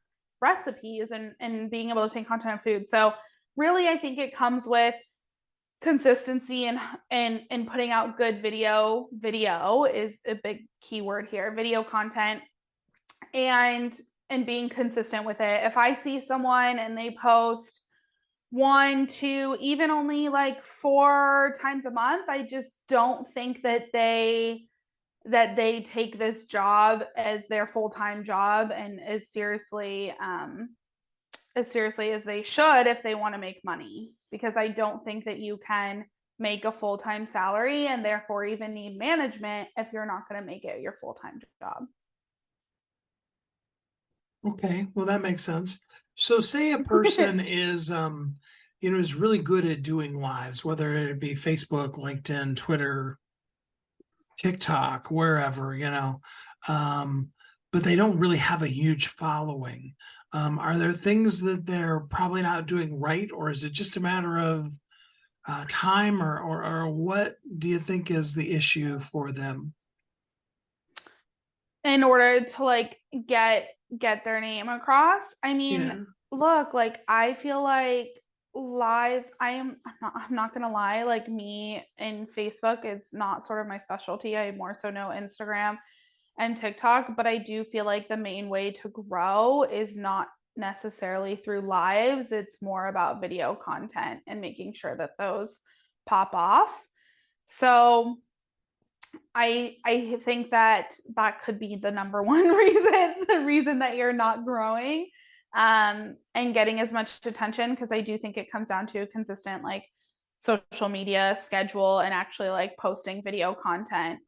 recipes and being able to take content of food. So really, I think it comes with consistency and putting out good video is a big keyword here, video content, and being consistent with it. If I see someone and they post 1, 2, even only like 4 times a month, I just don't think that they take this job as their full-time job and as seriously as they should if they want to make money, because I don't think that you can make a full-time salary and therefore even need management if you're not going to make it your full-time job. Okay, well, that makes sense. So say a person is really good at doing lives, whether it be Facebook, LinkedIn, Twitter, TikTok, wherever, but they don't really have a huge following. Are there things that they're probably not doing right, or is it just a matter of time, or what do you think is the issue for them? in order to like get their name across. I mean, Yeah. look, like I feel like lives, I'm not gonna lie, like me in Facebook is not sort of my specialty. I more so know Instagram and TikTok, but I do feel like the main way to grow is not necessarily through lives. It's more about video content and making sure that those pop off. So I think that that could be the number one reason, the reason that you're not growing and getting as much attention, because I do think it comes down to a consistent like social media schedule and actually like posting video content,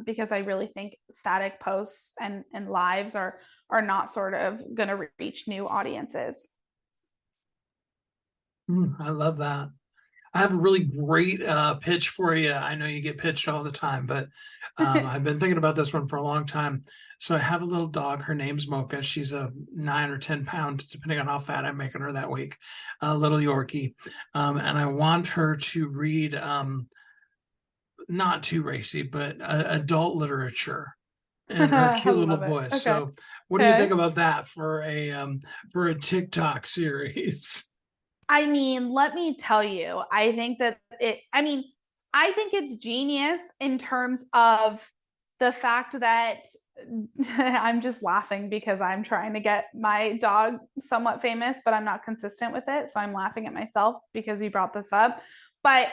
because I really think static posts and lives are not sort of going to reach new audiences. I love that. I have a really great pitch for you. I know you get pitched all the time, but I've been thinking about this one for a long time. So I have a little dog. Her name's Mocha. She's a 9 or 10 pound, depending on how fat I'm making her that week, a little Yorkie. And I want her to read not too racy, but adult literature in her cute little voice. Okay. So what do you think about that for a TikTok series? I mean, let me tell you, I think it's genius in terms of the fact that I'm just laughing because I'm trying to get my dog somewhat famous, but I'm not consistent with it. So I'm laughing at myself because you brought this up. But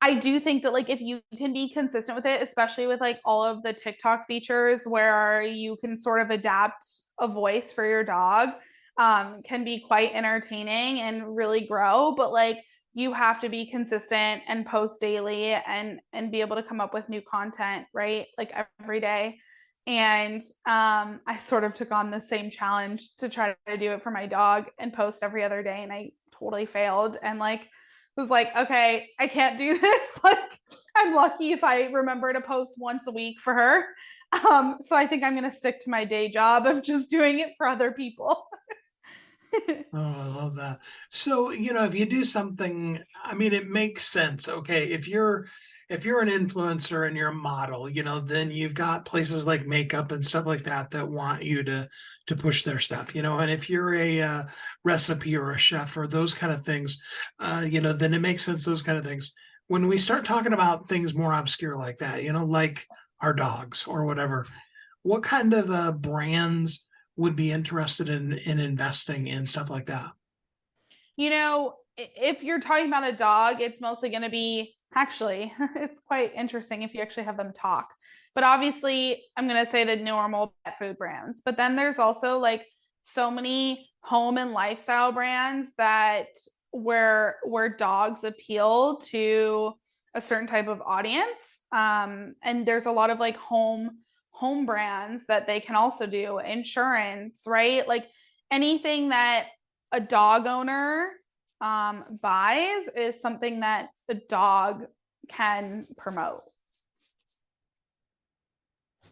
I do think that like if you can be consistent with it, especially with like all of the TikTok features where you can sort of adapt a voice for your dog, can be quite entertaining and really grow. But like you have to be consistent and post daily and be able to come up with new content, right? Like every day. And I sort of took on the same challenge to try to do it for my dog and post every other day, and I totally failed. And like was like, okay, I can't do this. Like I'm lucky if I remember to post once a week for her. So I think I'm going to stick to my day job of just doing it for other people. Oh, I love that. So, if you do something, I mean, it makes sense. Okay. If you're an influencer and you're a model, then you've got places like makeup and stuff like that that want you to push their stuff, and if you're a recipe or a chef or those kind of things, then it makes sense, those kind of things. When we start talking about things more obscure like that, like our dogs or whatever, what kind of brands would be interested in investing in stuff like that? If you're talking about a dog, it's mostly going to be actually, it's quite interesting if you actually have them talk. But obviously, I'm going to say the normal pet food brands. But then there's also like so many home and lifestyle brands that where dogs appeal to a certain type of audience. And there's a lot of like home brands that they can also do, insurance, right? Like anything that a dog owner buys is something that a dog can promote.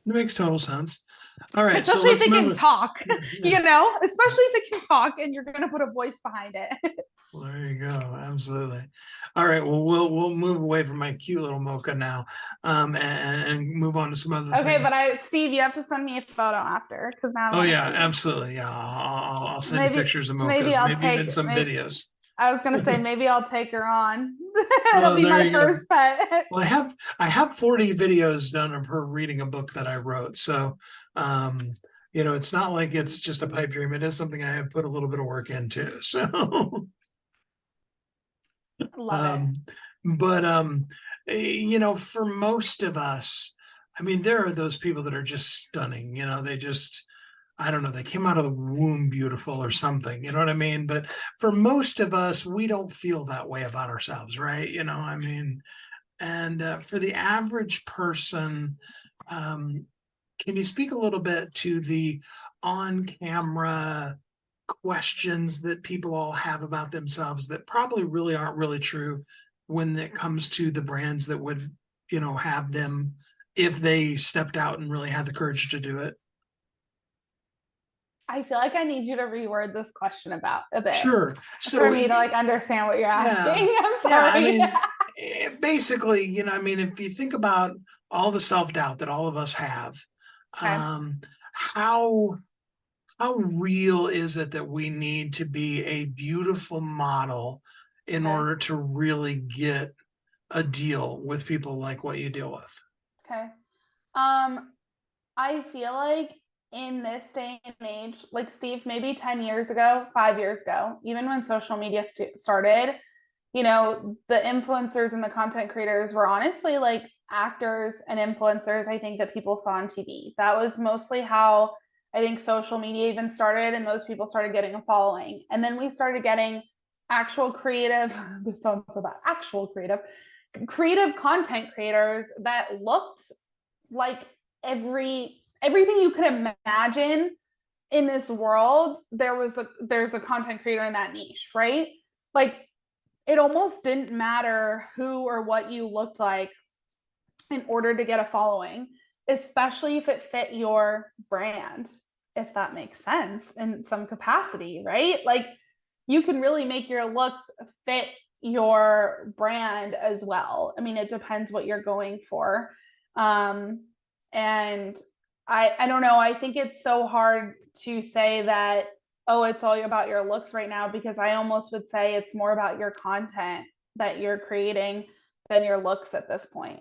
It makes total sense. All right. Especially if it can talk, especially if it can talk and you're going to put a voice behind it. Well, there you go. Absolutely. All right. Well, we'll move away from my cute little Mocha now, and move on to some other things. Okay, but Steve, you have to send me a photo after, because now. Oh yeah, absolutely. Yeah, I'll send you pictures of Mochas, maybe even some videos. I was gonna say maybe I'll take her on. It'll be my first pet. Well, I have 40 videos done of her reading a book that I wrote. So, it's not like it's just a pipe dream. It is something I have put a little bit of work into. So, love it. But for most of us, I mean, there are those people that are just stunning. They just, I don't know, they came out of the womb beautiful or something, you know what I mean? But for most of us, we don't feel that way about ourselves, right? And for the average person, can you speak a little bit to the on-camera questions that people all have about themselves that probably really aren't really true when it comes to the brands that would, have them if they stepped out and really had the courage to do it? I feel like I need you to reword this question about a bit. Sure. So for me to like understand what you're asking. I'm sorry. Yeah, basically, if you think about all the self-doubt that all of us have, Okay. How real is it that we need to be a beautiful model in Okay. order to really get a deal with people like what you deal with? Okay. I feel like in this day and age, like Steve, maybe 10 years ago, 5 years ago, even when social media started, the influencers and the content creators were honestly like actors and influencers, I think, that people saw on TV. That was mostly how I think social media even started, and those people started getting a following. And then we started getting actual creative, this sounds so bad, actual creative content creators that looked like everything you could imagine in this world. There's a content creator in that niche, right? Like, it almost didn't matter who or what you looked like in order to get a following, especially if it fit your brand, if that makes sense in some capacity, right? Like, you can really make your looks fit your brand as well. I mean, it depends what you're going for. And I don't know. I think it's so hard to say that, oh, it's all about your looks right now, because I almost would say it's more about your content that you're creating than your looks at this point.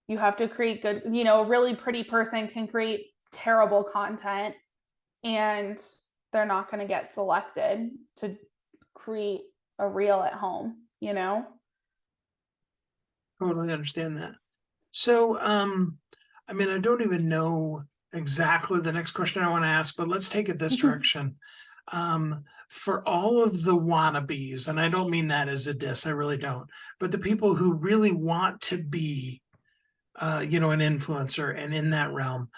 You have to create good, a really pretty person can create terrible content and they're not going to get selected to create a reel at home, Totally understand that. So, I mean, I don't even know exactly the next question I want to ask, but let's take it this direction. For all of the wannabes, and I don't mean that as a diss, I really don't, but the people who really want to be, an influencer and in that realm,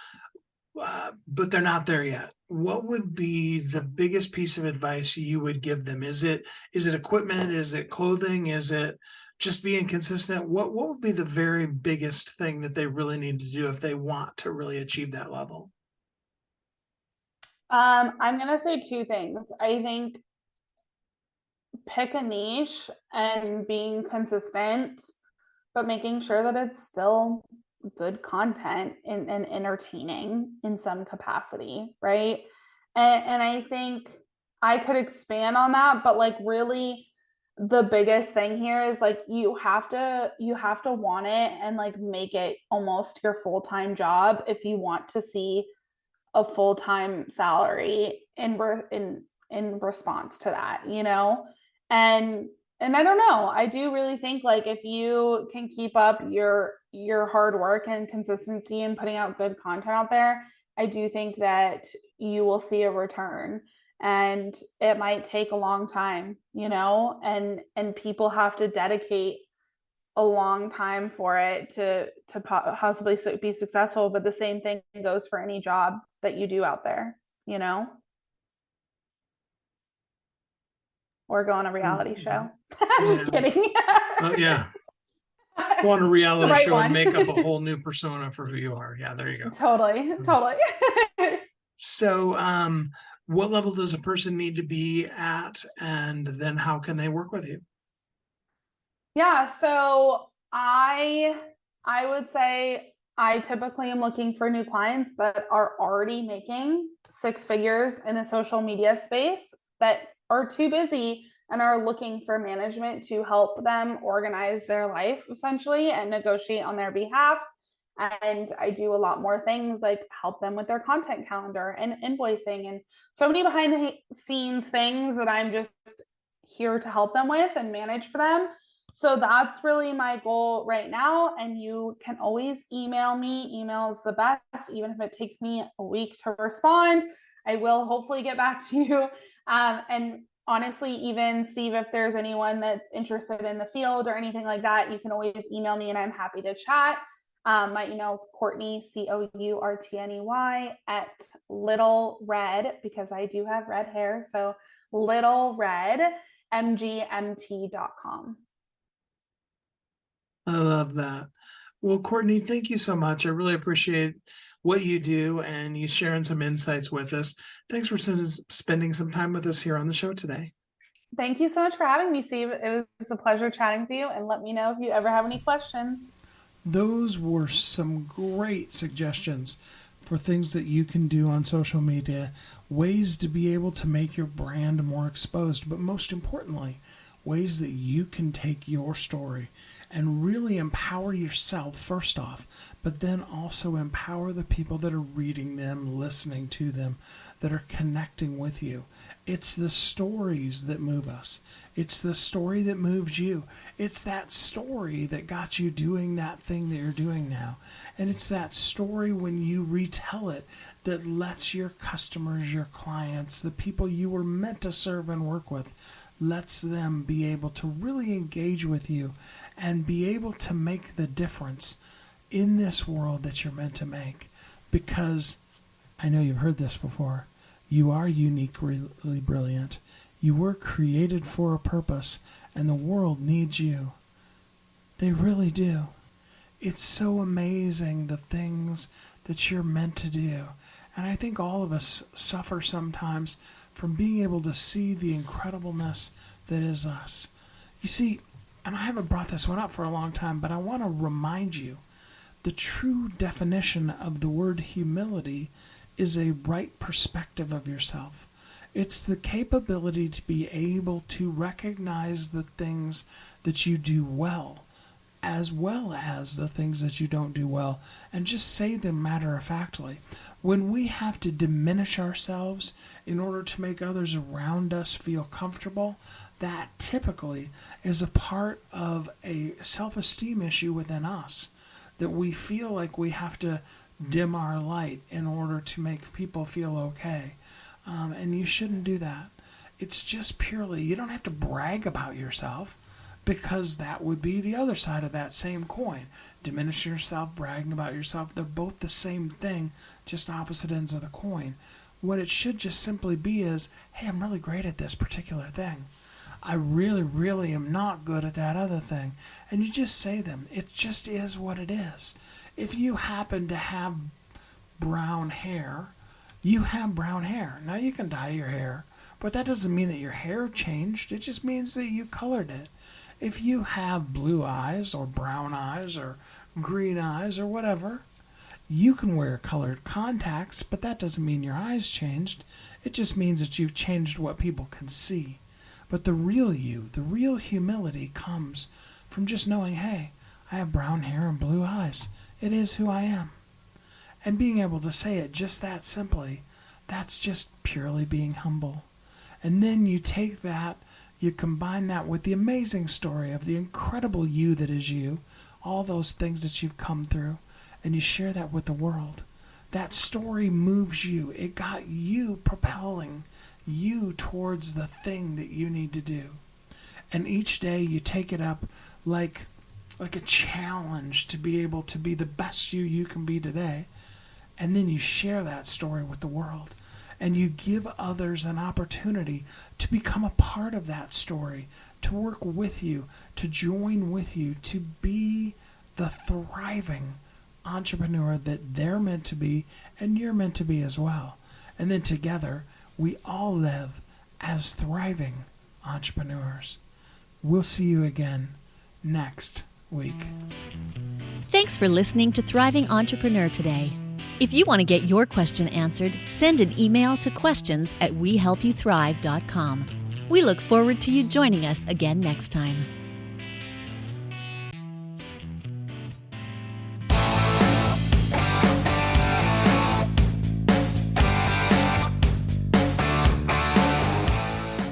but they're not there yet. What would be the biggest piece of advice you would give them? Is it equipment? Is it clothing? Is it just being consistent? What would be the very biggest thing that they really need to do if they want to really achieve that level? I'm going to say two things. I think pick a niche and being consistent, but making sure that it's still good content and entertaining in some capacity, right? And I think I could expand on that, but like, really the biggest thing here is like, you have to want it and like make it almost your full-time job if you want to see a full-time salary in response to that, and I don't know, I do really think like, if you can keep up your hard work and consistency and putting out good content out there, I do think that you will see a return. And it might take a long time, and people have to dedicate a long time for it to possibly be successful. But the same thing goes for any job that you do out there, or go on a reality show. I'm just kidding. Yeah. Go on a reality right show one. And make up a whole new persona for who you are. Yeah, there you go. Totally. So, what level does a person need to be at, and then how can they work with you? Yeah, so I would say I typically am looking for new clients that are already making six figures in the social media space, that are too busy and are looking for management to help them organize their life essentially and negotiate on their behalf. And I do a lot more things like help them with their content calendar and invoicing and so many behind the scenes things that I'm just here to help them with and manage for them. So that's really my goal right now. And you can always email me. Email is the best, even if it takes me a week to respond. I will hopefully get back to you. And honestly, even Steve, if there's anyone that's interested in the field or anything like that, you can always email me and I'm happy to chat. My email is Courtney, Courtney, at Little Red, because I do have red hair. So Little Red, mgmt.com. I love that. Well, Courtney, thank you so much. I really appreciate what you do and you sharing some insights with us. Thanks for spending some time with us here on the show today. Thank you so much for having me, Steve. It was a pleasure chatting with you, and let me know if you ever have any questions. Those were some great suggestions for things that you can do on social media, ways to be able to make your brand more exposed, but most importantly, ways that you can take your story and really empower yourself first off, but then also empower the people that are reading them, listening to them, that are connecting with you. It's the stories that move us. It's the story that moves you. It's that story that got you doing that thing that you're doing now. And it's that story when you retell it that lets your customers, your clients, the people you were meant to serve and work with, lets them be able to really engage with you and be able to make the difference in this world that you're meant to make. Because I know you've heard this before. You are uniquely brilliant. You were created for a purpose, and the world needs you. They really do. It's so amazing the things that you're meant to do. And I think all of us suffer sometimes from being able to see the incredibleness that is us. You see, and I haven't brought this one up for a long time, but I want to remind you, the true definition of the word humility is a right perspective of yourself. It's the capability to be able to recognize the things that you do well as the things that you don't do well, and just say them matter-of-factly. When we have to diminish ourselves in order to make others around us feel comfortable, that typically is a part of a self-esteem issue within us, that we feel like we have to dim our light in order to make people feel okay. And you shouldn't do that. It's just purely, you don't have to brag about yourself, because that would be the other side of that same coin. Diminish yourself, bragging about yourself, they're both the same thing, just opposite ends of the coin. What it should just simply be is, hey, I'm really great at this particular thing. I really, really am not good at that other thing. And you just say them. It just is what it is. If you happen to have brown hair, you have brown hair. Now you can dye your hair, but that doesn't mean that your hair changed. It just means that you colored it. If you have blue eyes or brown eyes or green eyes or whatever, you can wear colored contacts, but that doesn't mean your eyes changed. It just means that you've changed what people can see. But the real you, the real humility comes from just knowing, hey, I have brown hair and blue eyes. It is who I am. And being able to say it just that simply, that's just purely being humble. And then you take that, you combine that with the amazing story of the incredible you that is you, all those things that you've come through, and you share that with the world. That story moves you. It got you propelling you towards the thing that you need to do. And each day you take it up like a challenge to be able to be the best you can be today. And then you share that story with the world. And you give others an opportunity to become a part of that story, to work with you, to join with you, to be the thriving entrepreneur that they're meant to be and you're meant to be as well. And then together, we all live as thriving entrepreneurs. We'll see you again next week. Thanks for listening to Thriving Entrepreneur today. If you want to get your question answered, send an email to questions@wehelpyouthrive.com. We look forward to you joining us again next time.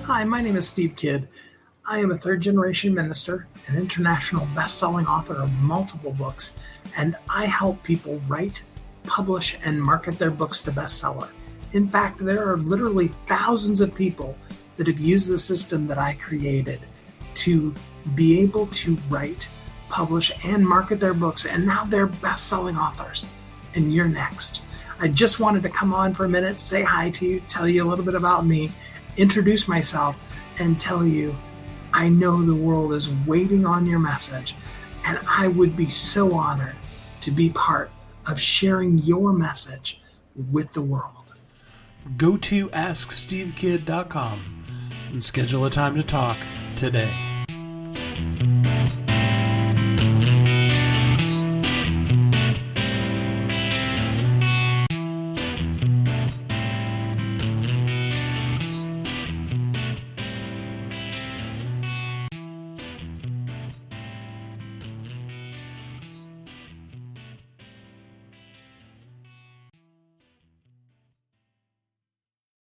Hi, my name is Steve Kidd. I am a third-generation minister, an international best-selling author of multiple books, and I help people write, publish, and market their books to bestseller. In fact, there are literally thousands of people that have used the system that I created to be able to write, publish, and market their books, and now they're best-selling authors. And you're next. I just wanted to come on for a minute, say hi to you, tell you a little bit about me, introduce myself, and tell you I know the world is waiting on your message, and I would be so honored to be part of sharing your message with the world. Go to AskSteveKid.com and schedule a time to talk today.